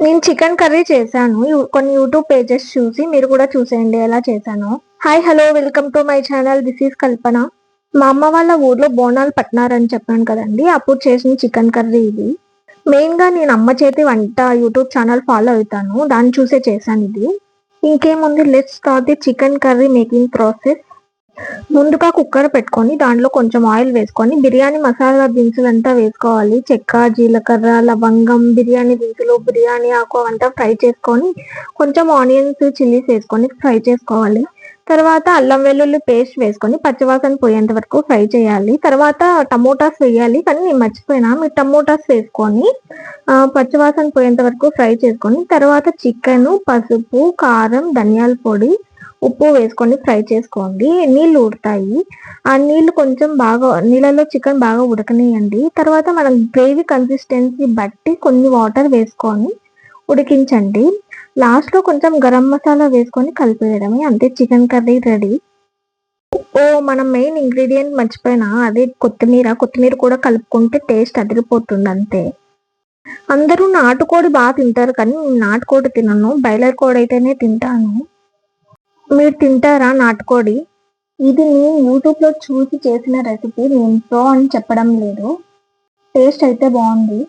నేను chicken curry చేశాను. కొన్ని యూట్యూబ్ పేజెస్ చూసి మీరు కూడా చూసేయండి ఎలా చేశానో. Hi hello welcome to my channel. This is Kalpana. మా అమ్మ వాళ్ళ ఊర్లో బోనాలు పట్టినారని చెప్పాను కదండి, అప్పుడు చేసిన చికెన్ కర్రీ ఇది. మెయిన్గా నేను అమ్మ చేతి వంట యూట్యూబ్ ఛానల్ ఫాలో అవుతాను, దాన్ని చూసే చేశాను ఇది. ఇంకేముంది, let's start the chicken curry making process. ముందుగా కుక్కర్ పెట్టుకొని దాంట్లో కొంచెం ఆయిల్ వేసుకొని బిర్యానీ మసాలా దినుసులంతా వేసుకోవాలి. చెక్క, జీలకర్ర, లవంగం, బిర్యానీ దినుసులు, బిర్యానీ ఆకు అంతా ఫ్రై చేసుకొని కొంచెం ఆనియన్స్, చిల్లీస్ వేసుకొని ఫ్రై చేసుకోవాలి. తర్వాత అల్లం వెల్లుల్లి పేస్ట్ వేసుకొని పచ్చివాసన పోయేంత వరకు ఫ్రై చేయాలి. తర్వాత టమోటాస్ వేయాలి, కానీ నేను మర్చిపోయినా, మీరు టమోటాస్ వేసుకొని పచ్చివాసన పోయేంత వరకు ఫ్రై చేసుకొని తర్వాత చికెన్, పసుపు, కారం, ధనియాల పొడి, ఉప్పు వేసుకొని ఫ్రై చేసుకోండి. నీళ్ళు ఉడతాయి, ఆ నీళ్ళు కొంచెం బాగా, నీళ్ళలో చికెన్ బాగా ఉడకనియండి. తర్వాత మనం గ్రేవీ కన్సిస్టెన్సీ బట్టి కొన్ని వాటర్ వేసుకొని ఉడికించండి. లాస్ట్లో కొంచెం గరం మసాలా వేసుకొని కలిపేయడమే, అంతే, చికెన్ కర్రీ రెడీ. మనం మెయిన్ ఇంగ్రీడియంట్ మర్చిపోయినా, అదే కొత్తిమీర కూడా కలుపుకుంటే టేస్ట్ అదిరిపోతుంది అంతే. అందరూ నాటుకోడి బాగా తింటారు, కానీ నేను నాటుకోడి తినను, బాయిలర్ కోడి అయితేనే తింటాను. మీరు తింటారా నాటుకోడి? ఇది నేను యూట్యూబ్లో చూసి చేసిన రెసిపీ, నేను ప్రో అని చెప్పడం లేదు, టేస్ట్ అయితే బాగుంది.